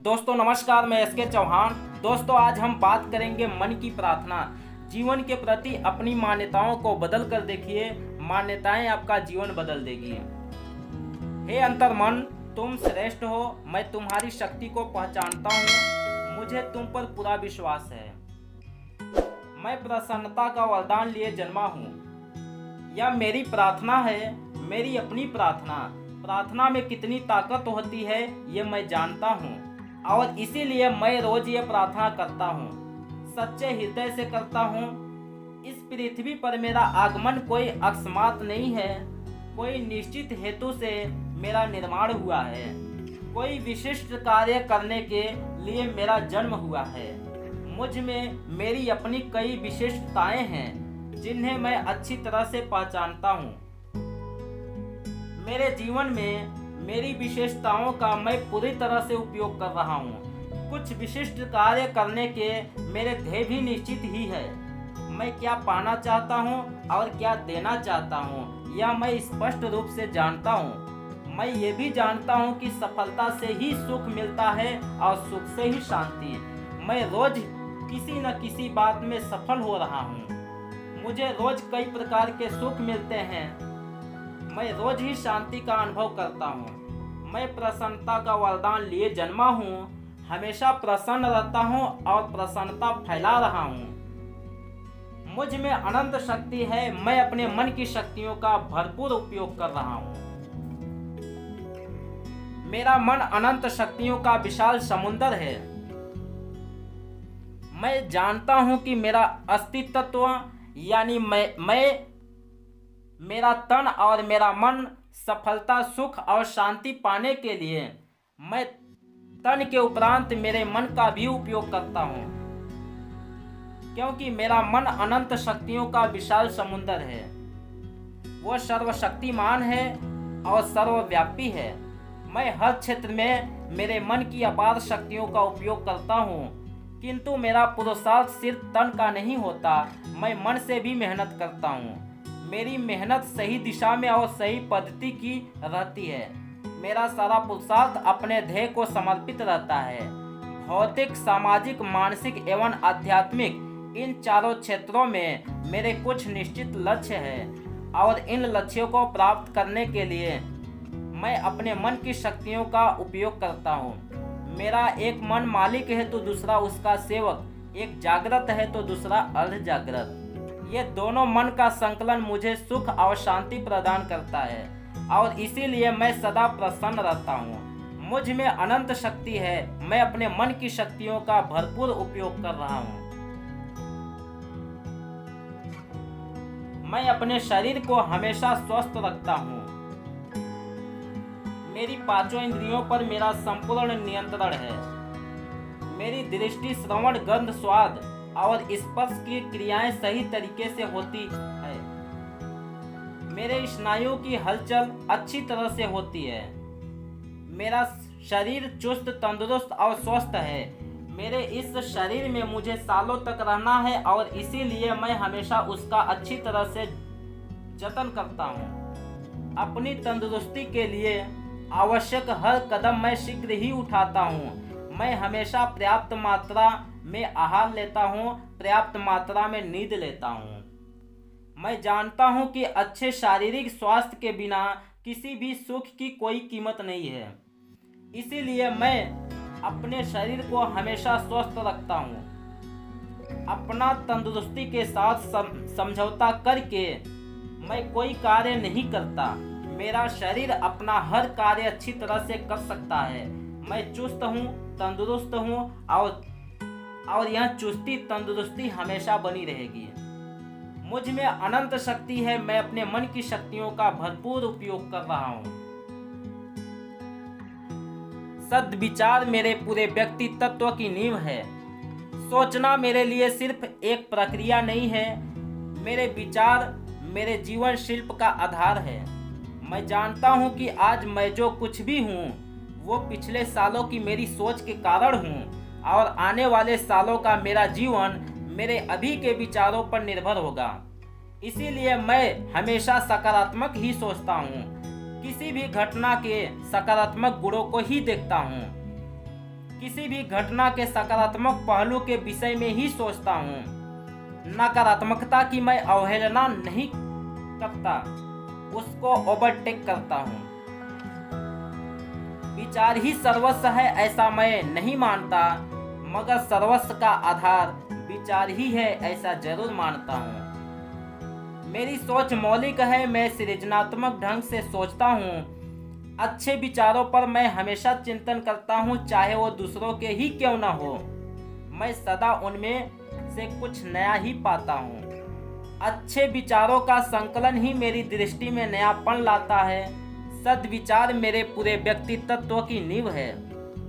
दोस्तों नमस्कार, मैं एसके चौहान। दोस्तों आज हम बात करेंगे मन की प्रार्थना। जीवन के प्रति अपनी मान्यताओं को बदल कर देखिए, मान्यताएं आपका जीवन बदल देगी। हे अंतर्मन, तुम श्रेष्ठ हो, मैं तुम्हारी शक्ति को पहचानता हूँ, मुझे तुम पर पूरा विश्वास है। मैं प्रसन्नता का वरदान लिए जन्मा हूँ। यह मेरी प्रार्थना है, मेरी अपनी प्रार्थना। प्रार्थना में कितनी ताकत होती है ये मैं जानता हूँ और इसीलिए मैं रोज ये प्रार्थना करता हूँ, सच्चे हृदय से करता हूँ। इस पृथ्वी पर मेरा आगमन कोई अकस्मात नहीं है, कोई निश्चित हेतु से मेरा निर्माण हुआ है, कोई विशिष्ट कार्य करने के लिए मेरा जन्म हुआ है। मुझ में मेरी अपनी कई विशिष्टताएं हैं जिन्हें मैं अच्छी तरह से पहचानता हूँ। मेरे जीवन में मेरी विशेषताओं का मैं पूरी तरह से उपयोग कर रहा हूँ। कुछ विशिष्ट कार्य करने के मेरे ध्येय भी निश्चित ही है। मैं क्या पाना चाहता हूँ और क्या देना चाहता हूँ यह मैं स्पष्ट रूप से जानता हूँ। मैं ये भी जानता हूँ कि सफलता से ही सुख मिलता है और सुख से ही शांति। मैं रोज किसी न किसी बात में सफल हो रहा हूँ। मुझे रोज कई प्रकार के सुख मिलते हैं। मैं रोज ही शांति का अनुभव करता हूँ। मैं प्रसन्नता का वरदान लिए जन्मा हूँ, हमेशा प्रसन्न रहता हूँ और प्रसन्नता फैला रहा हूँ। मुझ में अनंत शक्ति है, मैं अपने मन की शक्तियों का भरपूर उपयोग कर रहा हूँ। मेरा मन अनंत शक्तियों का विशाल समुद्र है। मैं जानता हूँ कि मेरा अस्तित्व यानी मैं मेरा तन और मेरा मन सफलता, सुख और शांति पाने के लिए मैं तन के उपरांत मेरे मन का भी उपयोग करता हूँ, क्योंकि मेरा मन अनंत शक्तियों का विशाल समुद्र है। वो सर्वशक्तिमान है और सर्वव्यापी है। मैं हर क्षेत्र में मेरे मन की अपार शक्तियों का उपयोग करता हूँ, किंतु मेरा पुरुषार्थ सिर्फ तन का नहीं होता, मैं मन से भी मेहनत करता हूँ। मेरी मेहनत सही दिशा में और सही पद्धति की रहती है। मेरा सारा पुरुषार्थ अपने ध्येय को समर्पित रहता है। भौतिक, सामाजिक, मानसिक एवं आध्यात्मिक इन चारों क्षेत्रों में मेरे कुछ निश्चित लक्ष्य हैं और इन लक्ष्यों को प्राप्त करने के लिए मैं अपने मन की शक्तियों का उपयोग करता हूँ। मेरा एक मन मालिक है तो दूसरा उसका सेवक, एक जागृत है तो दूसरा अर्ध जागृत। ये दोनों मन का संकलन मुझे सुख और शांति प्रदान करता है और इसीलिए मैं सदा प्रसन्न रहता हूँ। मुझ में अनंत शक्ति है, मैं अपने मन की शक्तियों का भरपूर उपयोग कर रहा हूँ। मैं अपने शरीर को हमेशा स्वस्थ रखता हूँ। मेरी पांचों इंद्रियों पर मेरा संपूर्ण नियंत्रण है। मेरी दृष्टि, श्रवण, गंध, स्वाद और स्पर्श की क्रियाएं सही तरीके से होती है। मेरे स्नायु की हलचल अच्छी तरह से होती है। मेरा शरीर चुस्त, तंदुरुस्त और स्वस्थ है। मेरे इस शरीर में मुझे सालों तक रहना है और इसीलिए मैं हमेशा उसका अच्छी तरह से जतन करता हूँ। अपनी तंदुरुस्ती के लिए आवश्यक हर कदम मैं शीघ्र ही उठाता हूँ। मैं हमेशा पर्याप्त मात्रा में आहार लेता हूँ, पर्याप्त मात्रा में नींद लेता हूँ। मैं जानता हूँ कि अच्छे शारीरिक स्वास्थ्य के बिना किसी भी सुख की कोई कीमत नहीं है। इसीलिए मैं अपने शरीर को हमेशा स्वस्थ रखता हूँ। अपना तंदुरुस्ती के साथ समझौता करके मैं कोई कार्य नहीं करता। मेरा शरीर अपना हर कार्य अच्छी तरह से कर सकता है। मैं चुस्त हूँ, तंदुरुस्त हूँ और यह चुस्ती, तंदुरुस्ती हमेशा बनी रहेगी। मुझ में अनंत शक्ति है, मैं अपने मन की शक्तियों का भरपूर उपयोग कर रहा हूँ। सद्विचार मेरे पूरे व्यक्तित्व की नींव है। सोचना मेरे लिए सिर्फ एक प्रक्रिया नहीं है, मेरे विचार मेरे जीवन शिल्प का आधार है। मैं जानता हूँ कि आज मैं जो कुछ भी हूँ वो पिछले सालों की मेरी सोच के कारण हूँ और आने वाले सालों का मेरा जीवन मेरे अभी के विचारों पर निर्भर होगा। इसीलिए मैं हमेशा सकारात्मक ही सोचता हूँ। किसी भी घटना के सकारात्मक गुणों को ही देखता हूँ। किसी भी घटना के सकारात्मक पहलू के विषय में ही सोचता हूँ। नकारात्मकता की मैं अवहेलना नहीं करता, उसको ओवरटेक करता हूँ। विचार ही सर्वस्व है ऐसा मैं नहीं मानता, मगर सर्वस्व का आधार विचार ही है ऐसा जरूर मानता हूँ। मेरी सोच मौलिक है, मैं सृजनात्मक ढंग से सोचता हूँ। अच्छे विचारों पर मैं हमेशा चिंतन करता हूँ, चाहे वो दूसरों के ही क्यों न हो। मैं सदा उनमें से कुछ नया ही पाता हूँ। अच्छे विचारों का संकलन ही मेरी दृष्टि में नयापन लाता है। सद्विचार मेरे पूरे व्यक्तित्व की नींव है।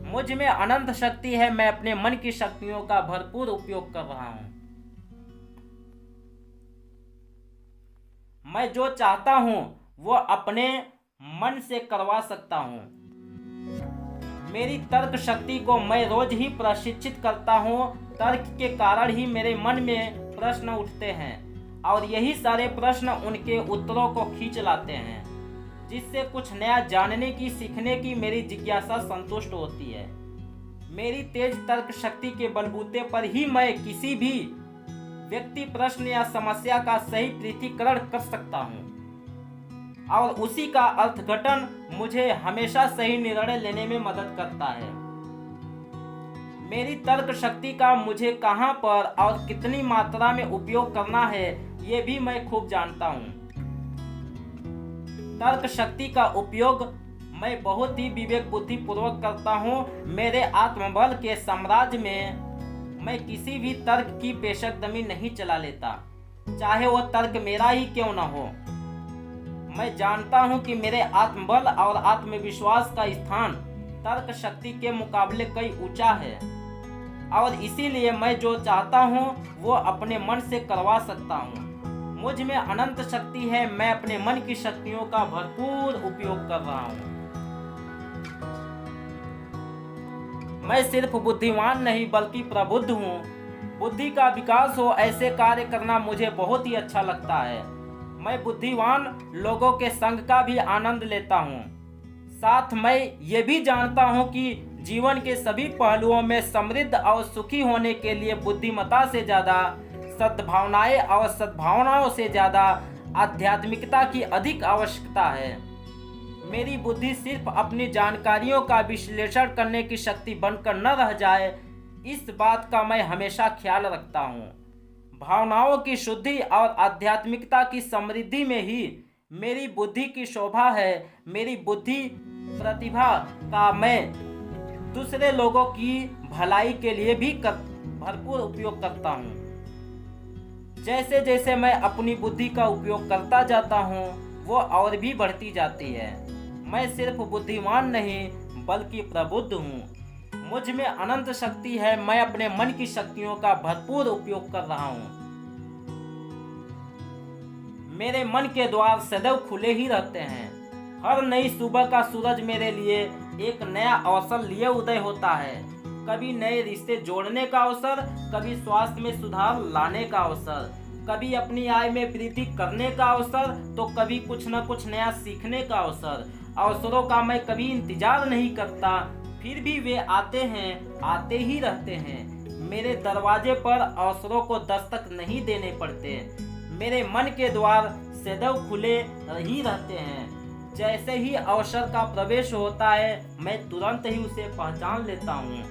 मुझ में अनंत शक्ति है, मैं अपने मन की शक्तियों का भरपूर उपयोग कर रहा हूँ। मैं जो चाहता हूँ वो अपने मन से करवा सकता हूँ। मेरी तर्क शक्ति को मैं रोज ही प्रशिक्षित करता हूँ। तर्क के कारण ही मेरे मन में प्रश्न उठते हैं और यही सारे प्रश्न उनके उत्तरों को खींच लाते हैं, जिससे कुछ नया जानने की, सीखने की मेरी जिज्ञासा संतुष्ट होती है। मेरी तेज तर्क शक्ति के बलबूते पर ही मैं किसी भी व्यक्ति, प्रश्न या समस्या का सही पृथक्करण कर सकता हूँ और उसी का अर्थघटन मुझे हमेशा सही निर्णय लेने में मदद करता है। मेरी तर्क शक्ति का मुझे कहां पर और कितनी मात्रा में उपयोग करना है ये भी मैं खूब जानता हूँ। तर्क शक्ति का उपयोग मैं बहुत ही विवेक बुद्धि पूर्वक करता हूँ। मेरे आत्मबल के साम्राज्य में मैं किसी भी तर्क की पेशकदमी नहीं चला लेता, चाहे वो तर्क मेरा ही क्यों न हो। मैं जानता हूं कि मेरे आत्मबल और आत्मविश्वास का स्थान तर्क शक्ति के मुकाबले कई ऊंचा है और इसीलिए मैं जो चाहता हूं वो अपने मन से करवा सकता हूं। मुझ में अनंत शक्ति है, मैं अपने मन की शक्तियों का भरपूर उपयोग कर रहा हूं। मैं सिर्फ बुद्धिमान नहीं बल्कि प्रबुद्ध हूँ। बुद्धि का विकास हो ऐसे कार्य करना मुझे बहुत ही अच्छा लगता है। मैं बुद्धिमान लोगों के संग का भी आनंद लेता हूँ। साथ मैं ये भी जानता हूँ कि जीवन के सभी पहलुओं में समृद्ध और सुखी होने के लिए बुद्धिमत्ता से ज़्यादा सद्भावनाएं और सद्भावनाओं से ज़्यादा आध्यात्मिकता की अधिक आवश्यकता है। मेरी बुद्धि सिर्फ अपनी जानकारियों का विश्लेषण करने की शक्ति बनकर न रह जाए, इस बात का मैं हमेशा ख्याल रखता हूँ। भावनाओं की शुद्धि और आध्यात्मिकता की समृद्धि में ही मेरी बुद्धि की शोभा है। मेरी बुद्धि प्रतिभा का मैं दूसरे लोगों की भलाई के लिए भी भरपूर उपयोग करता हूँ। जैसे जैसे मैं अपनी बुद्धि का उपयोग करता जाता हूँ वो और भी बढ़ती जाती है। मैं सिर्फ बुद्धिमान नहीं बल्कि प्रबुद्ध हूँ। मुझ में अनंत शक्ति है, मैं अपने मन की शक्तियों का भरपूर उपयोग कर रहा हूँ। मेरे मन के द्वार सदैव खुले ही रहते हैं। हर नई सुबह का सूरज मेरे लिए एक नया अवसर लिए उदय होता है। कभी नए रिश्ते जोड़ने का अवसर, कभी स्वास्थ्य में सुधार लाने का अवसर, कभी अपनी आय में वृद्धि करने का अवसर, तो कभी कुछ न कुछ नया सीखने का अवसर। अवसरों का मैं कभी इंतजार नहीं करता, फिर भी वे आते हैं, आते ही रहते हैं। मेरे दरवाजे पर अवसरों को दस्तक नहीं देने पड़ते। मेरे मन के द्वार सदैव खुले ही रहते हैं। जैसे ही अवसर का प्रवेश होता है मैं तुरंत ही उसे पहचान लेता हूँ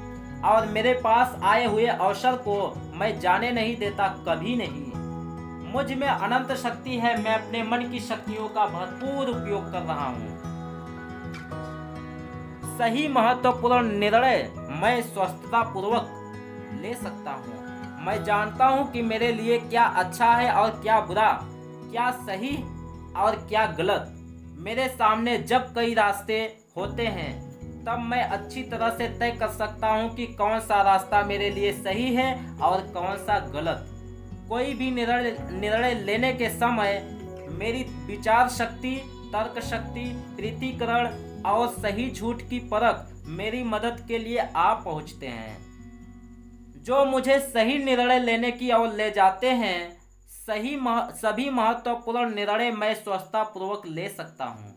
और मेरे पास आए हुए अवसर को मैं जाने नहीं देता, कभी नहीं। मुझ में अनंत शक्ति है, मैं अपने मन की शक्तियों का भरपूर उपयोग कर रहा हूँ। सही महत्वपूर्ण निर्णय मैं स्वस्थता पूर्वक ले सकता हूँ। मैं जानता हूँ कि मेरे लिए क्या अच्छा है और क्या बुरा, क्या सही और क्या गलत। मेरे सामने जब कई रास्ते होते हैं तब मैं अच्छी तरह से तय कर सकता हूँ कि कौन सा रास्ता मेरे लिए सही है और कौन सा गलत। कोई भी निर्णय लेने के समय मेरी विचार शक्ति, तर्क शक्ति, पृथक्करण और सही झूठ की परख मेरी मदद के लिए आ पहुँचते हैं, जो मुझे सही निर्णय लेने की ओर ले जाते हैं। सभी महत्वपूर्ण निर्णय मैं स्वस्थता पूर्वक ले सकता हूँ,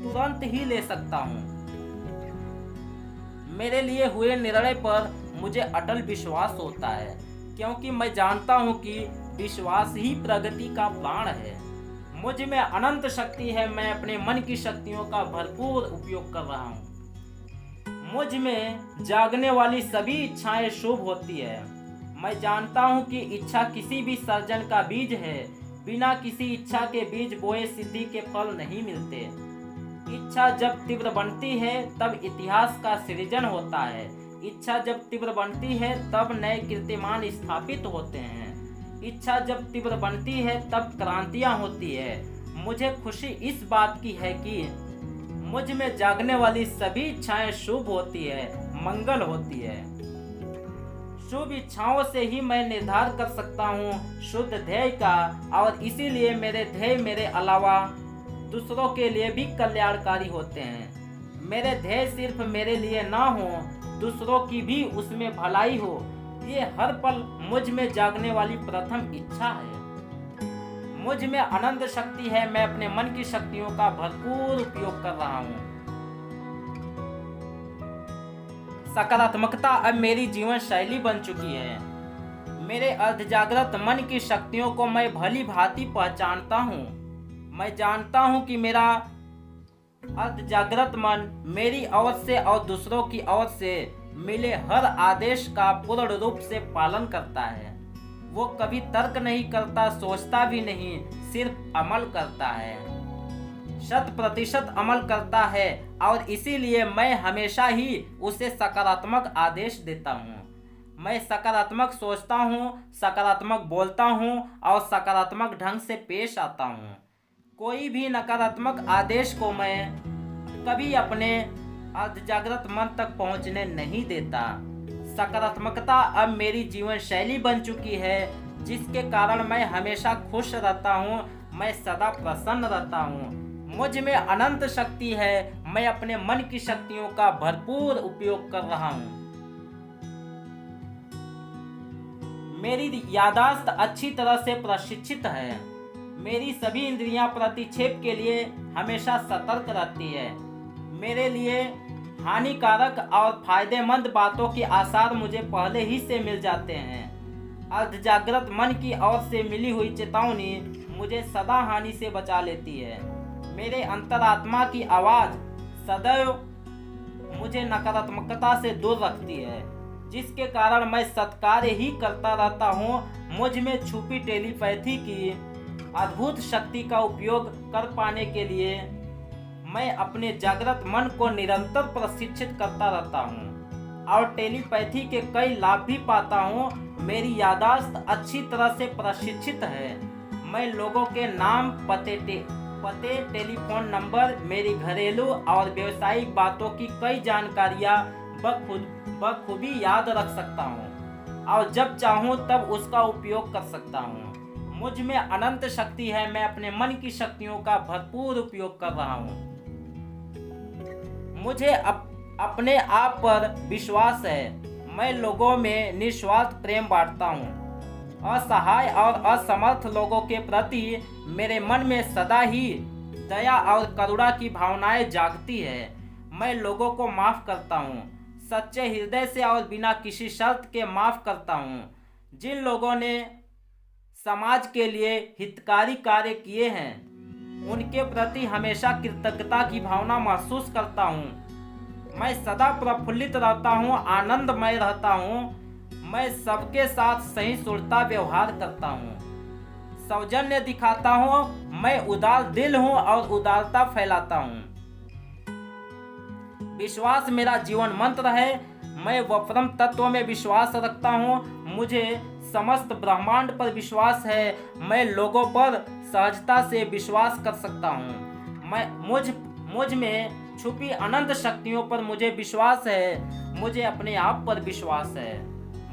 तुरंत ही ले सकता हूँ। मेरे लिए हुए निर्णय पर मुझे अटल विश्वास होता है, क्योंकि मैं जानता हूँ कि विश्वास ही प्रगति का प्राण है। मुझ में अनंत शक्ति है, मैं अपने मन की शक्तियों का भरपूर उपयोग कर रहा हूँ। मुझ में जागने वाली सभी इच्छाएं शुभ होती है। मैं जानता हूँ कि इच्छा किसी भी सर्जन का बीज है। बिना किसी इच्छा के बीज बोए सिद्धि के फल नहीं मिलते। इच्छा जब तीव्र बनती है तब इतिहास का सृजन होता है। इच्छा जब तीव्र बनती है तब नए कीर्तिमान स्थापित होते हैं। इच्छा जब तीव्र बनती है तब क्रांतियां होती है। मुझे खुशी इस बात की है कि मुझ में जागने वाली सभी इच्छाएं शुभ होती है, मंगल होती है। शुभ इच्छाओं से ही मैं निर्धार कर सकता हूँ शुद्ध ध्येय का, और इसीलिए मेरे ध्येय मेरे अलावा दूसरों के लिए भी कल्याणकारी होते हैं। मेरे ध्येय सिर्फ मेरे लिए ना हो, दूसरों की भी उसमें भलाई हो, ये हर पल मुझ में जागने वाली प्रथम इच्छा है। मुझ में अनंत शक्ति है, मैं अपने मन की शक्तियों का भरपूर उपयोग कर रहा हूँ। सकारात्मकता अब मेरी जीवन शैली बन चुकी है। मेरे अर्धजागृत मन की शक्तियों को मैं भली भांति पहचानता हूँ। मैं जानता हूँ कि मेरा अर्धजागृत मन मेरी ओर से और दूसरों की ओर से मिले हर आदेश का पूर्ण रूप से पालन करता है। वो कभी तर्क नहीं करता, सोचता भी नहीं, सिर्फ अमल करता है। 100% अमल करता है, और इसीलिए मैं हमेशा ही उसे सकारात्मक आदेश देता हूँ। मैं सकारात्मक सोचता हूँ, सकारात्मक बोलता हूँ और सकारात्मक ढंग से पेश आता हूँ। कोई भी नकारात्मक आदेश को मैं कभी अपने अर्धजागृत मन तक पहुँचने नहीं देता। सकारात्मकता अब मेरी जीवन शैली बन चुकी है, जिसके कारण मैं हमेशा खुश रहता हूँ, मैं सदा प्रसन्न रहता हूँ। मुझ में अनंत शक्ति है, मैं अपने मन की शक्तियों का भरपूर उपयोग कर रहा हूँ। मेरी याददाश्त अच्छी तरह से प्रशिक्षित है। मेरी सभी इंद्रियां प्रतिक्षेप के लिए हमेशा सतर्क रहती है। मेरे लिए हानिकारक और फायदेमंद बातों के आसार मुझे पहले ही से मिल जाते हैं। अर्धजागृत मन की ओर से मिली हुई चेतावनी मुझे सदा हानि से बचा लेती है। मेरे अंतरात्मा की आवाज सदैव मुझे नकारात्मकता से दूर रखती है, जिसके कारण मैं सत्कार्य ही करता रहता हूँ। मुझ में छुपी टेलीपैथी की अद्भुत शक्ति का उपयोग कर पाने के लिए मैं अपने जागृत मन को निरंतर प्रशिक्षित करता रहता हूँ और टेलीपैथी के कई लाभ भी पाता हूँ। मेरी याददाश्त अच्छी तरह से प्रशिक्षित है। मैं लोगों के नाम, पते, टेलीफोन नंबर, मेरी घरेलू और व्यावसायिक बातों की कई जानकारियाँ बखूबी याद रख सकता हूँ और जब चाहूँ तब उसका उपयोग कर सकता हूँ। मुझ में अनंत शक्ति है, मैं अपने मन की शक्तियों का भरपूर उपयोग कर रहा हूँ। मुझे अपने आप पर विश्वास है। मैं लोगों में निस्वार्थ प्रेम बांटता हूँ। असहाय और असमर्थ लोगों के प्रति मेरे मन में सदा ही दया और करुणा की भावनाएं जागती है। मैं लोगों को माफ करता हूँ, सच्चे हृदय से और बिना किसी शर्त के माफ करता हूँ। जिन लोगों ने समाज के लिए हितकारी कार्य किए हैं, उनके प्रति हमेशा कृतज्ञता की भावना महसूस करता हूँ। मैं सदा प्रफुल्लित रहता हूँ, आनंदमय रहता हूँ। मैं सबके साथ सहिष्णुता व्यवहार करता हूँ, सौजन्य दिखाता हूँ। मैं उदार दिल हूँ और उदारता फैलाता हूँ। विश्वास मेरा जीवन मंत्र है। मैं वफरम तत्व में विश्वास रखता हूँ। मुझे समस्त ब्रह्मांड पर विश्वास है। मैं लोगों पर सहजता से विश्वास कर सकता हूँ। मुझ में छुपी अनंत शक्तियों पर मुझे विश्वास है। मुझे अपने आप पर विश्वास है।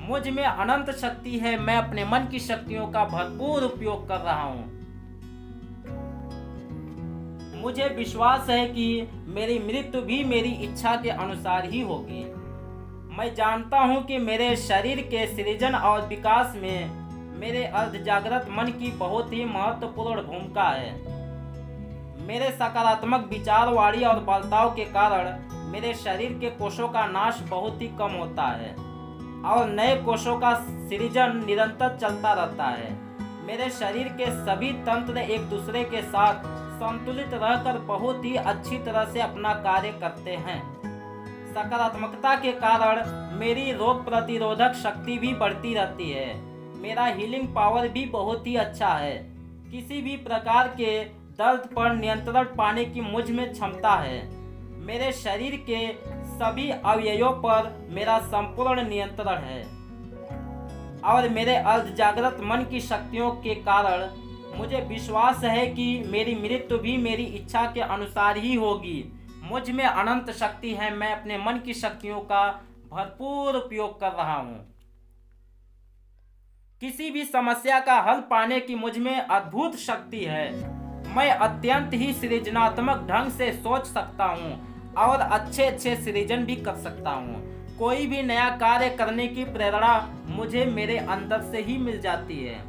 मुझ में अनंत शक्ति है, मैं अपने मन की शक्तियों का भरपूर उपयोग कर रहा हूँ। मुझे विश्वास है कि मेरी मृत्यु भी मेरी इच्छा के अनुसार ही होगी। मैं जानता हूँ कि मेरे शरीर के सृजन और विकास में मेरे अर्धजागृत मन की बहुत ही महत्वपूर्ण भूमिका है। मेरे सकारात्मक विचार, वाणी और बर्ताव के कारण मेरे शरीर के कोषों का नाश बहुत ही कम होता है और नए कोषों का सृजन निरंतर चलता रहता है। मेरे शरीर के सभी तंत्र एक दूसरे के साथ संतुलित रहकर बहुत ही अच्छी तरह से अपना कार्य करते हैं। सकारात्मकता के कारण मेरी रोग प्रतिरोधक शक्ति भी बढ़ती रहती है। मेरा हीलिंग पावर भी बहुत ही अच्छा है। किसी भी प्रकार के दर्द पर नियंत्रण पाने की मुझ में क्षमता है। मेरे शरीर के सभी अवयवों पर मेरा संपूर्ण नियंत्रण है और मेरे अर्ध जागृत मन की शक्तियों के कारण मुझे विश्वास है कि मेरी मृत्यु भी मेरी इच्छा के अनुसार ही होगी। मुझ में अनंत शक्ति है। मैं अपने मन की शक्तियों का भरपूर उपयोग कर रहा हूँ। किसी भी समस्या का हल पाने की मुझ में अद्भुत शक्ति है। मैं अत्यंत ही सृजनात्मक ढंग से सोच सकता हूँ और अच्छे सृजन भी कर सकता हूँ। कोई भी नया कार्य करने की प्रेरणा मुझे मेरे अंदर से ही मिल जाती है।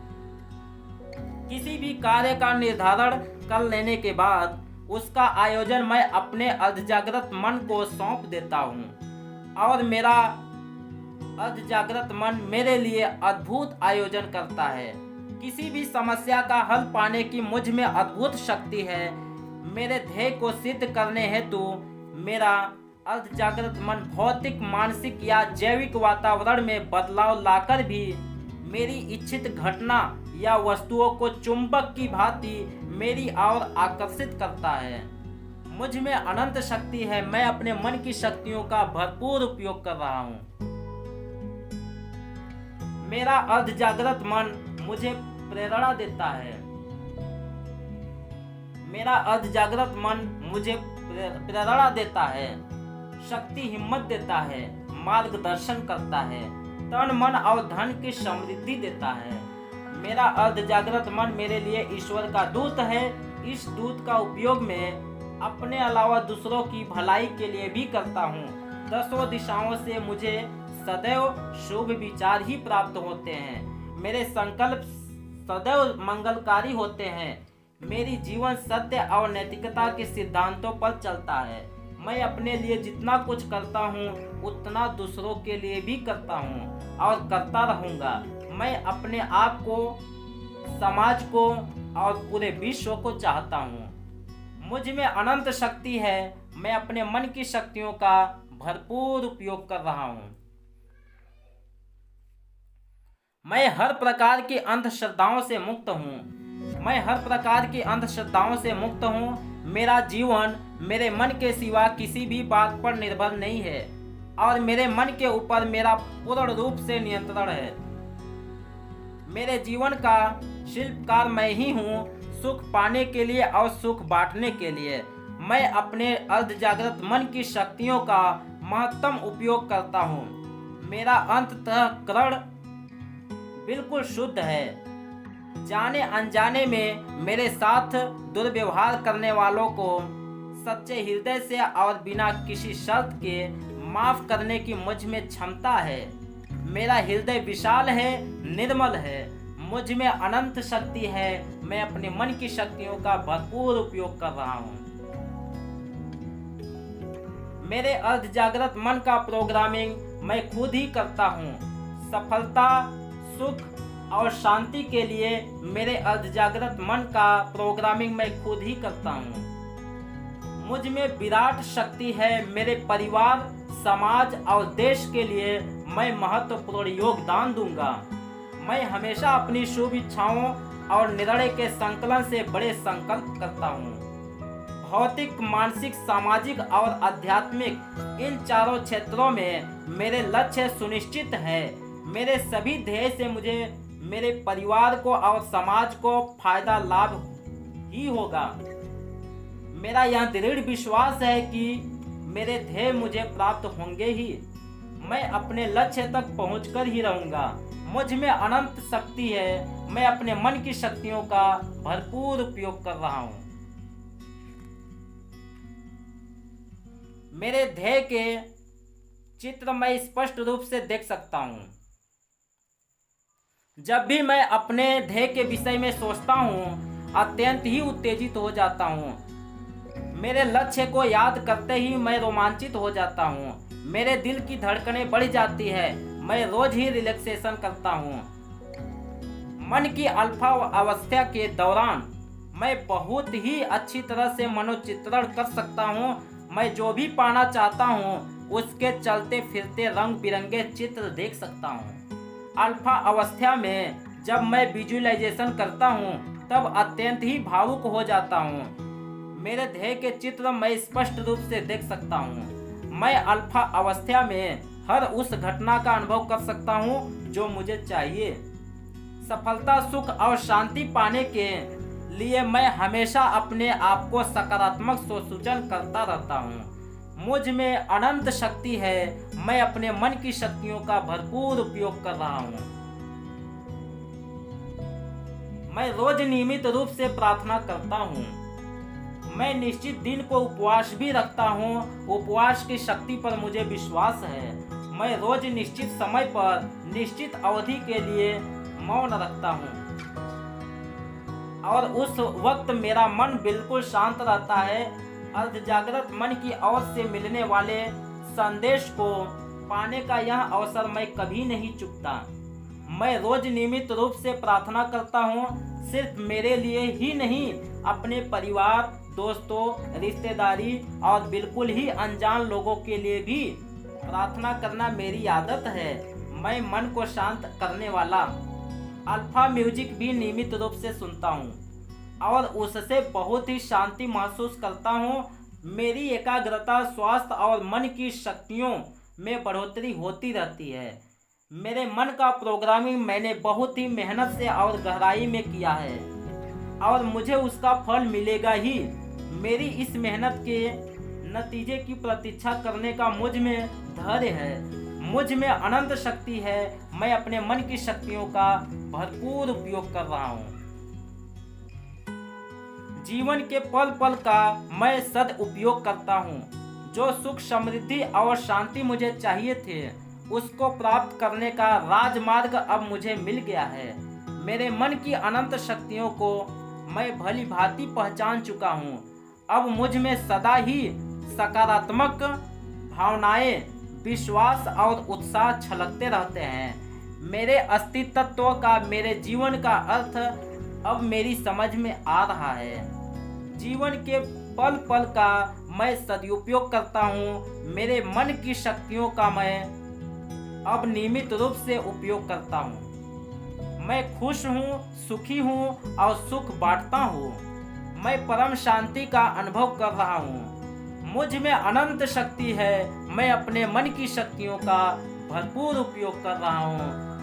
किसी भी कार्य का निर्धारण कर लेने के बाद उसका आयोजन मैं अपने अर्धजागृत मन को सौंप देता हूँ और मेरा अर्धजागृत मन मेरे लिए अद्भुत आयोजन करता है। किसी भी समस्या का हल पाने की मुझ में अद्भुत शक्ति है। मेरे ध्येय को सिद्ध करने हेतु मेरा अर्धजागृत मन भौतिक, मानसिक या जैविक वातावरण में बदलाव लाकर भी मेरी इच्छित घटना या वस्तुओं को चुंबक की भांति मेरी ओर आकर्षित करता है। मुझ में अनंत शक्ति है। मैं अपने मन की शक्तियों का भरपूर उपयोग कर रहा हूँ। मेरा अर्धजागृत मन मुझे प्रेरणा देता है। मेरा अर्धजागृत मन मुझे प्रेरणा देता है, शक्ति, हिम्मत देता है, मार्गदर्शन करता है, तन, मन और धन की समृद्धि देता है। मेरा अर्धजागृत मन मेरे लिए ईश्वर का दूत है। इस दूत का उपयोग मैं अपने अलावा दूसरों की भलाई के लिए भी करता हूँ। दसों दिशाओं से मुझे सदैव शुभ विचार ही प्राप्त होते हैं। मेरे संकल्प सदैव मंगलकारी होते हैं। मेरी जीवन सत्य और नैतिकता के सिद्धांतों पर चलता है। मैं अपने लिए जितना कुछ करता हूँ उतना दूसरों के लिए भी करता हूँ और करता रहूँगा। मैं अपने आप को, समाज को और पूरे विश्व को चाहता हूँ। मुझ में अनंत शक्ति है। मैं अपने मन की शक्तियों का भरपूर उपयोग कर रहा हूँ। मैं हर प्रकार की अंधश्रद्धाओं से मुक्त हूँ। मैं हर प्रकार की अंधश्रद्धाओं से मुक्त हूँ। मेरा जीवन मेरे मन के सिवा किसी भी बात पर निर्भर नहीं है और मेरे मन के ऊपर मेरा पूर्ण रूप से नियंत्रण है। मेरे जीवन का शिल्पकार मैं ही हूँ, सुख पाने के लिए और सुख बांटने के लिए। मैं अपने अर्धजागृत मन की शक्तियों का महत्तम उपयोग करता हूँ। मेरा अंतःकरण बिल्कुल शुद्ध है। जाने अनजाने में मेरे साथ दुर्व्यवहार करने वालों को सच्चे हृदय से और बिना किसी शर्त के माफ करने की मुझ में क्षमता है। मेरा हृदय विशाल है, निर्मल है। मुझ में अनंत शक्ति है। मैं अपने मन की शक्तियों का भरपूर उपयोग कर रहा हूँ। मेरे अर्धजागृत मन का प्रोग्रामिंग मैं खुद ही करता हूँ। सफलता, सुख और शांति के लिए मेरे अर्धजागृत मन का प्रोग्रामिंग मैं खुद ही करता हूँ। मुझ में विराट शक्ति है। मेरे परिवार, समाज और देश के लिए मैं महत्वपूर्ण योगदान दूंगा। मैं हमेशा अपनी शुभ इच्छाओं और निर्णय के संकलन से बड़े संकल्प करता हूँ। भौतिक, मानसिक, सामाजिक और आध्यात्मिक इन चारों क्षेत्रों में मेरे लक्ष्य सुनिश्चित है। मेरे सभी ध्येय से मुझे मेरे परिवार को और समाज को फायदा लाभ ही होगा। मेरा यह दृढ़ विश्वास है कि मेरे ध्येय मुझे प्राप्त होंगे ही। मैं अपने लक्ष्य तक पहुंचकर ही रहूंगा। मुझ में अनंत शक्ति है। मैं अपने मन की शक्तियों का भरपूर उपयोग कर रहा हूं। मेरे ध्येय के चित्र मैं स्पष्ट रूप से देख सकता हूं। जब भी मैं अपने ध्येय के विषय में सोचता हूँ अत्यंत ही उत्तेजित हो जाता हूँ। मेरे लक्ष्य को याद करते ही मैं रोमांचित हो जाता हूँ। मेरे दिल की धड़कनें बढ़ जाती है। मैं रोज ही रिलैक्सेशन करता हूँ। मन की अल्फा अवस्था के दौरान मैं बहुत ही अच्छी तरह से मनोचित्रण कर सकता हूँ। मैं जो भी पाना चाहता हूँ उसके चलते फिरते रंग बिरंगे चित्र देख सकता हूँ। अल्फा अवस्था में जब मैं विजुअलाइजेशन करता हूँ तब अत्यंत ही भावुक हो जाता हूँ। मेरे ध्येय के चित्र मैं स्पष्ट रूप से देख सकता हूँ। मैं अल्फा अवस्था में हर उस घटना का अनुभव कर सकता हूँ जो मुझे चाहिए। सफलता, सुख और शांति पाने के लिए मैं हमेशा अपने आप को सकारात्मक सोचन करता रहता हूँ। मुझ में अनंत शक्ति है। मैं अपने मन की शक्तियों का भरपूर उपयोग कर रहा हूँ। मैं रोज नियमित रूप से प्रार्थना करता हूँ। मैं निश्चित दिन को उपवास भी रखता हूँ। उपवास की शक्ति पर मुझे विश्वास है। मैं रोज निश्चित समय पर निश्चित अवधि के लिए मौन रखता हूँ और उस वक्त मेरा मन बिल्कुल शांत रहता है। अर्धजागृत मन की ओर से मिलने वाले संदेश को पाने का यह अवसर मैं कभी नहीं चूकता। मैं रोज नियमित रूप से प्रार्थना करता हूँ, सिर्फ मेरे लिए ही नहीं, अपने परिवार, दोस्तों, रिश्तेदारी और बिल्कुल ही अनजान लोगों के लिए भी प्रार्थना करना मेरी आदत है। मैं मन को शांत करने वाला अल्फा म्यूजिक भी नियमित रूप से सुनता हूँ और उससे बहुत ही शांति महसूस करता हूँ। मेरी एकाग्रता, स्वास्थ्य और मन की शक्तियों में बढ़ोतरी होती रहती है। मेरे मन का प्रोग्रामिंग मैंने बहुत ही मेहनत से और गहराई में किया है और मुझे उसका फल मिलेगा ही। मेरी इस मेहनत के नतीजे की प्रतीक्षा करने का मुझ में धैर्य है। मुझ में अनंत शक्ति है। मैं अपने मन की शक्तियों का भरपूर उपयोग कर रहा हूँ। जीवन के पल पल का मैं सदुपयोग करता हूँ। जो सुख, समृद्धि और शांति मुझे चाहिए थे उसको प्राप्त करने का राजमार्ग अब मुझे मिल गया है। मेरे मन की अनंत शक्तियों को मैं भली भांति पहचान चुका हूँ। अब मुझ में सदा ही सकारात्मक भावनाएं, विश्वास और उत्साह छलकते रहते हैं। मेरे अस्तित्व का, मेरे जीवन का अर्थ अब मेरी समझ में आ रहा है। जीवन के पल पल का मैं सदुपयोग करता हूँ। मेरे मन की शक्तियों का मैं अब नियमित रूप से उपयोग करता हूँ। मैं खुश हूँ, सुखी हूँ और सुख बांटता हूँ। मैं परम शांति का अनुभव कर रहा हूँ। मुझ में अनंत शक्ति है। मैं अपने मन की शक्तियों का भरपूर उपयोग कर रहा हूँ।